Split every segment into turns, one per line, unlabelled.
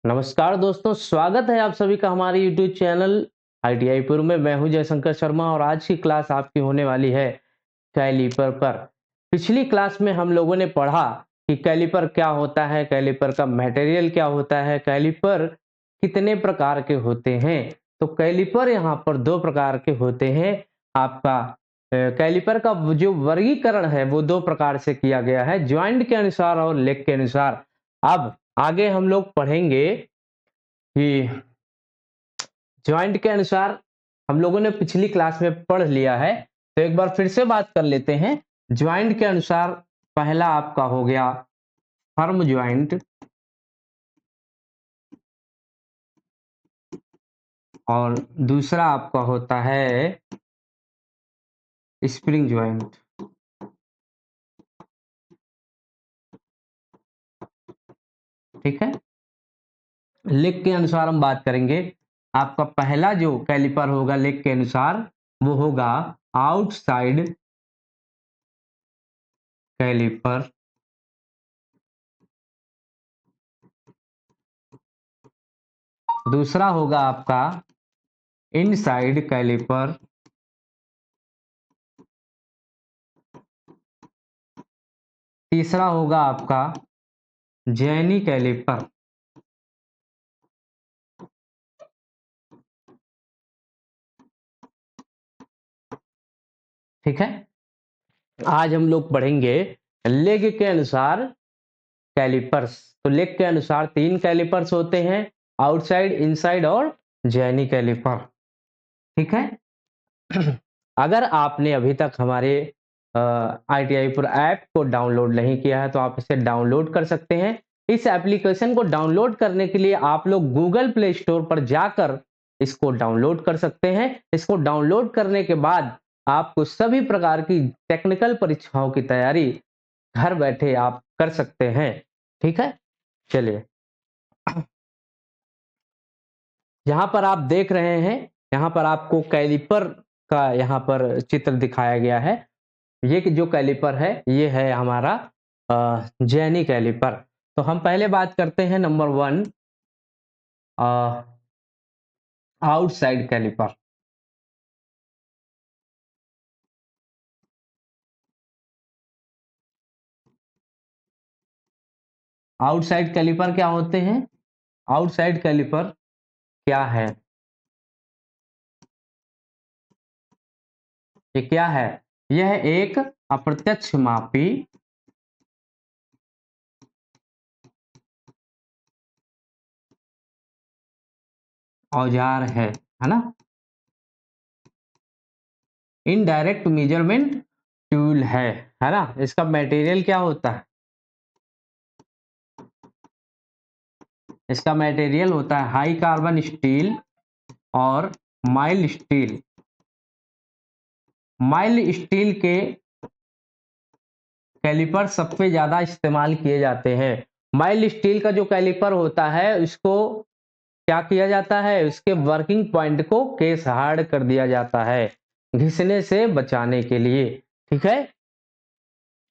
नमस्कार दोस्तों, स्वागत है आप सभी का हमारे यूट्यूब चैनल आईटीआई पुर में। मैं हूं जयशंकर शर्मा और आज की क्लास आपकी होने वाली है कैलिपर पर। पिछली क्लास में हम लोगों ने पढ़ा कि कैलिपर क्या होता है, कैलिपर का मटेरियल क्या होता है, कैलिपर कितने प्रकार के होते हैं। तो कैलिपर यहाँ पर दो प्रकार के होते हैं। आपका कैलिपर का जो वर्गीकरण है वो दो प्रकार से किया गया है, ज्वाइंट के अनुसार और लेग के अनुसार। अब आगे हम लोग पढ़ेंगे कि जॉइंट के अनुसार हम लोगों ने पिछली क्लास में पढ़ लिया है, तो एक बार फिर से बात कर लेते हैं। जॉइंट के अनुसार पहला आपका हो गया फर्म जॉइंट और दूसरा आपका होता है स्प्रिंग जॉइंट। ठीक है, लेग के अनुसार हम बात करेंगे। आपका पहला जो कैलिपर होगा लेग के अनुसार वो होगा आउटसाइड कैलिपर। दूसरा होगा आपका इनसाइड कैलिपर। तीसरा होगा आपका जेनी कैलिपर। ठीक है, आज हम लोग पढ़ेंगे लेग के अनुसार कैलिपर्स। तो लेग के अनुसार तीन कैलिपर्स होते हैं, आउटसाइड, इनसाइड और जेनी कैलिपर। ठीक है, अगर आपने अभी तक हमारे आईटीआई पुर ऐप को डाउनलोड नहीं किया है तो आप इसे डाउनलोड कर सकते हैं। इस एप्लीकेशन को डाउनलोड करने के लिए आप लोग गूगल प्ले स्टोर पर जाकर इसको डाउनलोड कर सकते हैं। इसको डाउनलोड करने के बाद आपको सभी प्रकार की टेक्निकल परीक्षाओं की तैयारी घर बैठे आप कर सकते हैं। ठीक है, चलिए, यहाँ पर आप देख रहे हैं, यहाँ पर आपको कैलिपर का यहाँ पर चित्र दिखाया गया है। ये जो कैलिपर है ये है हमारा जेनी कैलिपर। तो हम पहले बात करते हैं number 1, outside caliper. Outside caliper क्या होते हैं? आउटसाइड कैलिपर क्या है? ये क्या है? यह एक अप्रत्यक्ष मापी औजार है ना। इनडायरेक्ट मेजरमेंट टूल है ना। इसका मटेरियल क्या होता है? इसका मटेरियल होता है हाई कार्बन स्टील और माइल्ड स्टील। माइल्ड स्टील के कैलिपर सबसे ज्यादा इस्तेमाल किए जाते हैं। माइल्ड स्टील का जो कैलिपर होता है उसको क्या किया जाता है? उसके वर्किंग पॉइंट को केस हार्ड कर दिया जाता है घिसने से बचाने के लिए। ठीक है,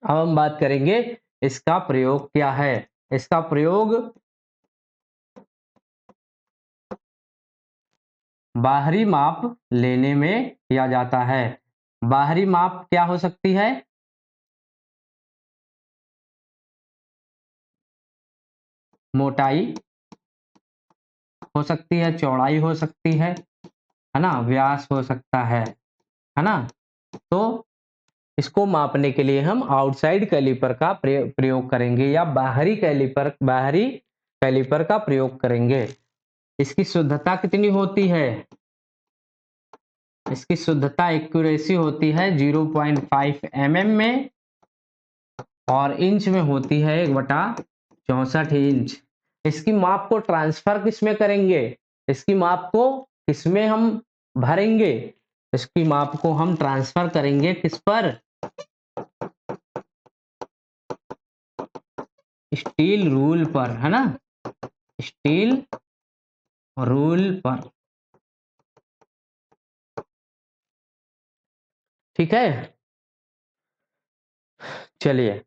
अब हम बात करेंगे इसका प्रयोग क्या है। इसका प्रयोग बाहरी माप लेने में किया जाता है। बाहरी माप क्या हो सकती है? मोटाई हो सकती है, चौड़ाई हो सकती है ना, व्यास हो सकता है ना। तो इसको मापने के लिए हम आउटसाइड कैलिपर का प्रयोग करेंगे या बाहरी कैलिपर का प्रयोग करेंगे। इसकी शुद्धता कितनी होती है? इसकी शुद्धता एक्यूरेसी होती है 0.5 mm में और इंच में होती है 1/64 इंच। इसकी माप को ट्रांसफर किस में करेंगे? इसकी माप को किसमें हम भरेंगे? इसकी माप को हम ट्रांसफर करेंगे किस पर? स्टील रूल पर, है ना, स्टील रूल पर। ठीक है, चलिए,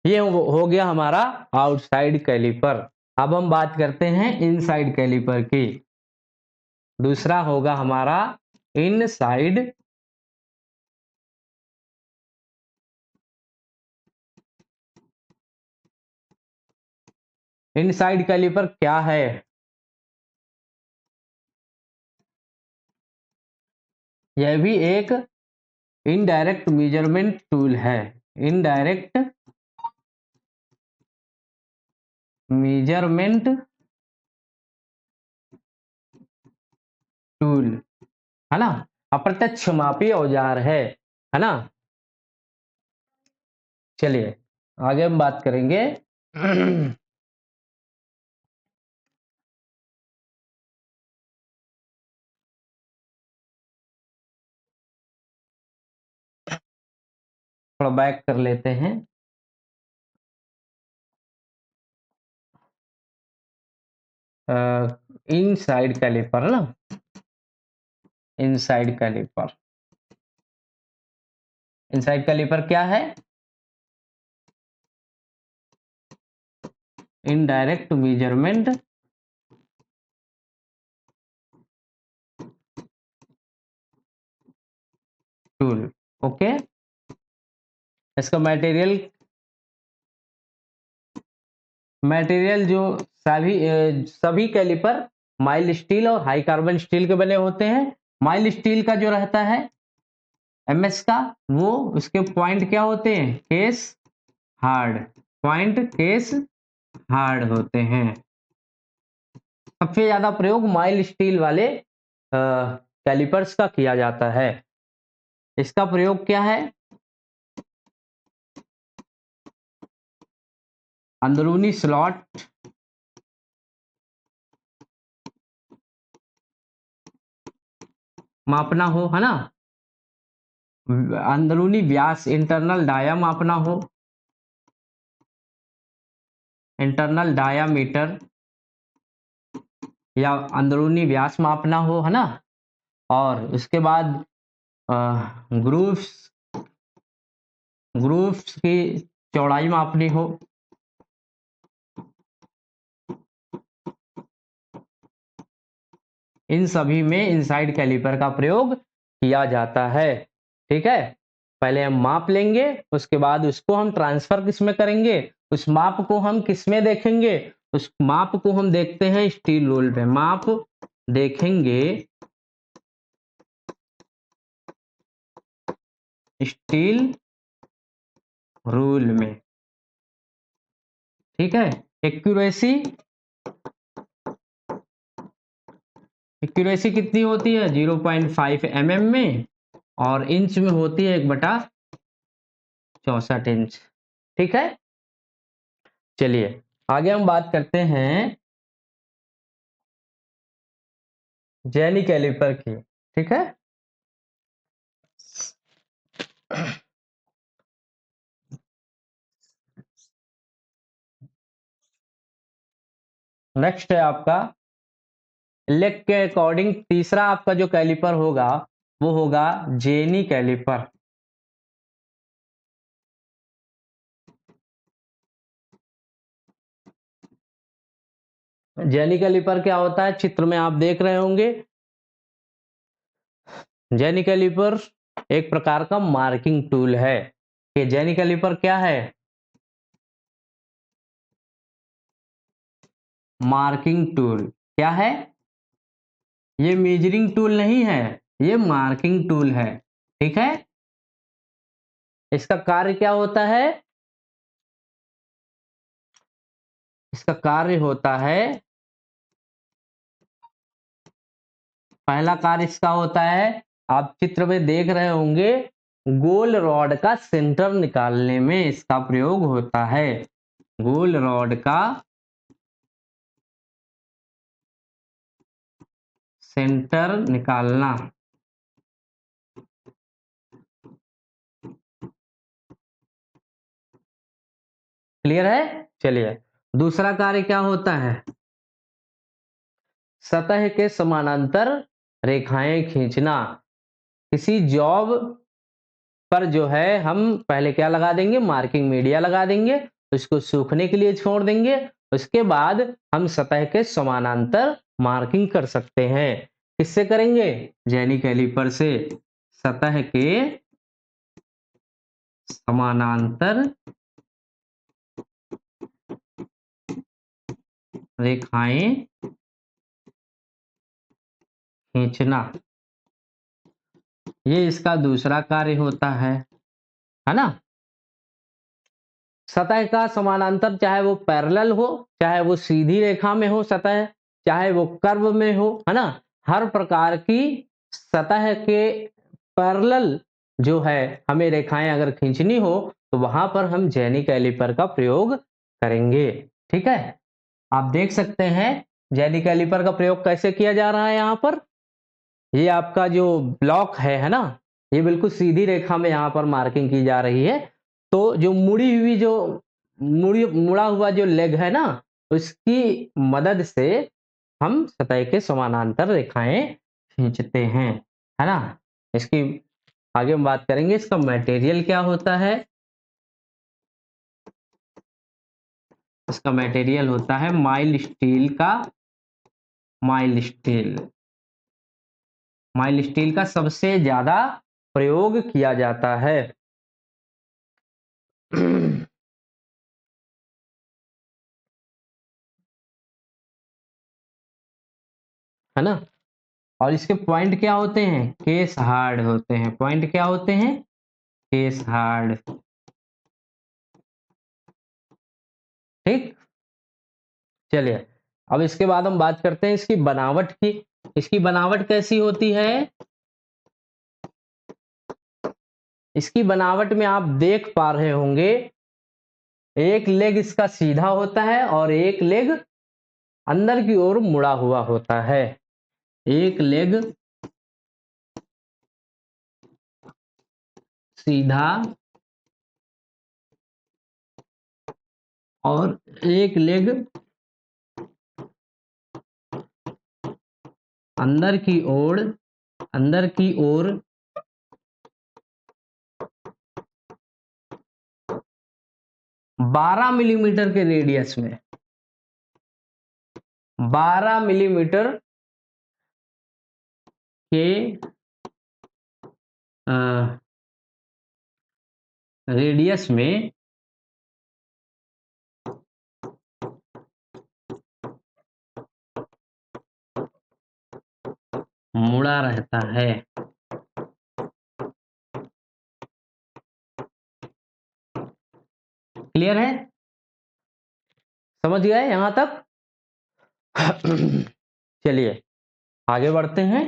ये हो गया हमारा आउटसाइड कैलिपर। अब हम बात करते हैं इनसाइड कैलिपर की। दूसरा होगा हमारा इनसाइड इनसाइड कैलिपर क्या है? यह भी एक इनडायरेक्ट मेजरमेंट टूल है। इनडायरेक्ट मेजरमेंट टूल है ना, अप्रत्यक्ष मापी औजार है ना। चलिए आगे हम बात करेंगे थोड़ा बैक कर लेते हैं। इनसाइड कैलिपर है ना, इनसाइड कैलिपर। इनसाइड कैलिपर क्या है? Indirect measurement tool. ओके, इसका मटेरियल जो सभी कैलिपर माइल्ड स्टील और हाई कार्बन स्टील के बने होते हैं। माइल्ड स्टील का जो रहता है एमएस का, वो उसके पॉइंट क्या होते हैं? Case hard, point case hard होते हैं। सबसे ज्यादा प्रयोग माइल्ड स्टील वाले कैलिपर्स का किया जाता है। इसका प्रयोग क्या है? अंदरूनी स्लॉट मापना हो, है ना, अंदरूनी व्यास इंटरनल डाया मापना हो, इंटरनल डायामीटर या अंदरूनी व्यास मापना हो, है ना, और उसके बाद ग्रूव्स ग्रूव्स की चौड़ाई मापनी हो। इन सभी में इनसाइड कैलिपर का प्रयोग किया जाता है। ठीक है, पहले हम माप लेंगे, उसके बाद उसको हम ट्रांसफर किस में करेंगे, उस माप को हम किस में देखेंगे, उस माप को हम देखते हैं स्टील रूल पे। माप देखेंगे स्टील रूल में। ठीक है, एक्यूरेसी एक्यूरेसी कितनी होती है? 0.5 mm में, और इंच में होती है 1/64 इंच। ठीक है, चलिए आगे हम बात करते हैं जेनी कैलिपर की। ठीक है, नेक्स्ट है आपका लेग के अकॉर्डिंग तीसरा आपका जो कैलिपर होगा वो होगा जेनी कैलिपर। जेनी कैलिपर क्या होता है? चित्र में आप देख रहे होंगे। जेनी कैलिपर एक प्रकार का मार्किंग टूल है। कि जेनी कैलिपर क्या है? Marking tool. क्या है? ये मेजरिंग टूल नहीं है, ये मार्किंग टूल है। ठीक है, इसका कार्य क्या होता है? इसका कार्य होता है, पहला कार्य इसका होता है, आप चित्र में देख रहे होंगे, गोल रॉड का सेंटर निकालने में इसका प्रयोग होता है। गोल रॉड का सेंटर निकालना। क्लियर है? चलिए, दूसरा कार्य क्या होता है? सतह के समानांतर रेखाएं खींचना। किसी जॉब पर जो है हम पहले क्या लगा देंगे? मार्किंग मीडिया लगा देंगे, उसको सूखने के लिए छोड़ देंगे, उसके बाद हम सतह के समानांतर मार्किंग कर सकते हैं। किससे करेंगे? जेनी कैलिपर से सतह के समानांतर रेखाएं खींचना, ये इसका दूसरा कार्य होता है ना। सतह का समानांतर, चाहे वो पैरेलल हो, चाहे वो सीधी रेखा में हो सतह, चाहे वो कर्व में हो, है ना। हर प्रकार की सतह के पैरेलल जो है हमें रेखाएं अगर खींचनी हो तो वहां पर हम जेनी कैलिपर का प्रयोग करेंगे। ठीक है, आप देख सकते हैं जेनी कैलिपर का प्रयोग कैसे किया जा रहा है। यहाँ पर ये आपका जो ब्लॉक है ना, ये बिल्कुल सीधी रेखा में यहाँ पर मार्किंग की जा रही है। तो जो मुड़ा हुआ जो लेग है ना, उसकी मदद से हम सतह के समानांतर रेखाएं खींचते हैं, है ना। इसकी आगे हम बात करेंगे, इसका मटेरियल क्या होता है। इसका मटेरियल होता है माइल्ड स्टील का। माइल्ड स्टील का सबसे ज्यादा प्रयोग किया जाता है। है ना। और इसके पॉइंट क्या होते हैं? केस हार्ड होते हैं। पॉइंट क्या होते हैं? Case hard. ठीक, चलिए अब इसके बाद हम बात करते हैं इसकी बनावट की। इसकी बनावट कैसी होती है? इसकी बनावट में आप देख पा रहे होंगे, एक लेग इसका सीधा होता है और एक लेग अंदर की ओर मुड़ा हुआ होता है। एक लेग सीधा और एक लेग अंदर की ओर 12 मिलीमीटर के रेडियस में, 12 मिलीमीटर के रेडियस में मुड़ा रहता है। क्लियर है? समझ गए यहां तक? चलिए आगे बढ़ते हैं।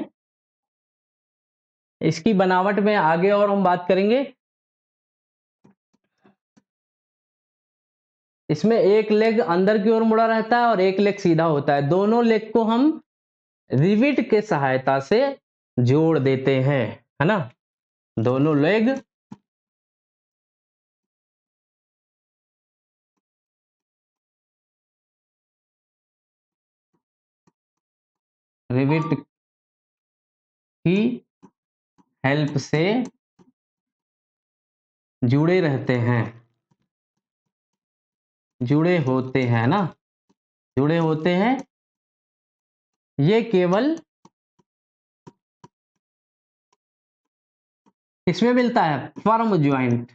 इसकी बनावट में आगे और हम बात करेंगे। इसमें एक लेग अंदर की ओर मुड़ा रहता है और एक लेग सीधा होता है। दोनों लेग को हम रिविट के सहायता से जोड़ देते हैं, है ना। दोनों लेग रिविट की हेल्प से जुड़े रहते हैं, जुड़े होते हैं ना, जुड़े होते हैं। ये केवल किसमें मिलता है? फर्म ज्वाइंट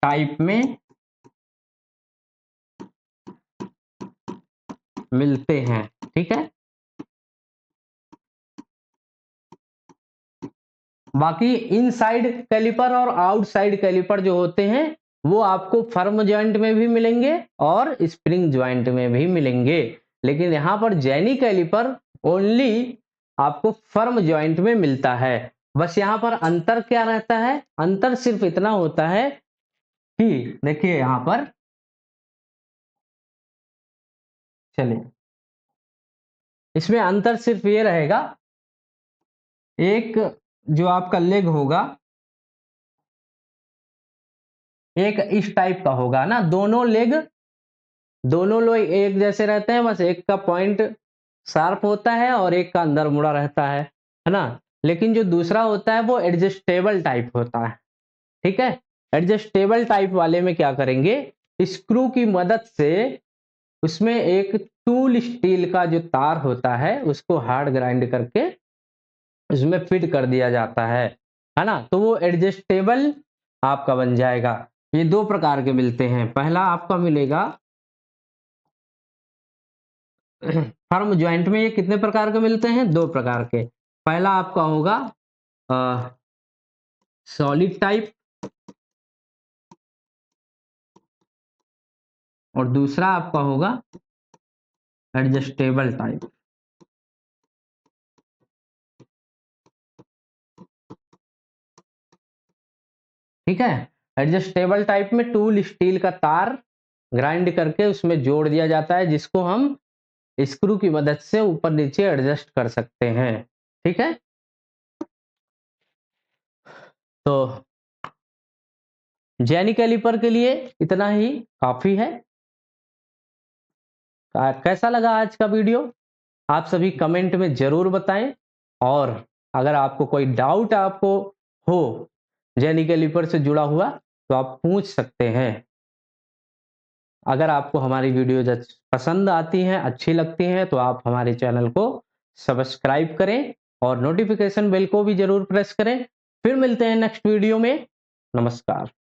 टाइप में मिलते हैं। ठीक है, बाकी इनसाइड कैलिपर और आउटसाइड कैलिपर जो होते हैं वो आपको फर्म जॉइंट में भी मिलेंगे और स्प्रिंग जॉइंट में भी मिलेंगे। लेकिन यहाँ पर जेनी कैलिपर ओनली आपको फर्म जॉइंट में मिलता है। बस यहाँ पर अंतर क्या रहता है? अंतर सिर्फ इतना होता है कि देखिए यहाँ पर, चलिए इसमें अंतर सिर्फ ये रहेगा, एक जो आपका लेग होगा एक इस टाइप का होगा ना। दोनों लोग एक जैसे रहते हैं, बस एक का पॉइंट शार्प होता है और एक का अंदर मुड़ा रहता है ना। लेकिन जो दूसरा होता है वो एडजस्टेबल टाइप होता है। ठीक है, एडजस्टेबल टाइप वाले में क्या करेंगे, स्क्रू की मदद से उसमें एक टूल स्टील का जो तार होता है उसको हार्ड ग्राइंड करके उसमें फिट कर दिया जाता है ना। तो वो एडजस्टेबल आपका बन जाएगा। ये दो प्रकार के मिलते हैं। पहला आपका मिलेगा फर्म ज्वाइंट में। ये कितने प्रकार के मिलते हैं, दो प्रकार के। पहला आपका होगा सॉलिड टाइप और दूसरा आपका होगा एडजस्टेबल टाइप। ठीक है। एडजस्टेबल टाइप में टूल स्टील का तार ग्राइंड करके उसमें जोड़ दिया जाता है, जिसको हम स्क्रू की मदद से ऊपर नीचे एडजस्ट कर सकते हैं। ठीक है। तो जेनी कैलिपर के लिए इतना ही काफी है। कैसा लगा आज का वीडियो, आप सभी कमेंट में जरूर बताएं। और अगर आपको कोई डाउट आपको हो जेनी कैलिपर से जुड़ा हुआ तो आप पूछ सकते हैं। अगर आपको हमारी वीडियो पसंद आती हैं, अच्छी लगती हैं, तो आप हमारे चैनल को सब्सक्राइब करें और नोटिफिकेशन बेल को भी जरूर प्रेस करें। फिर मिलते हैं नेक्स्ट वीडियो में। नमस्कार।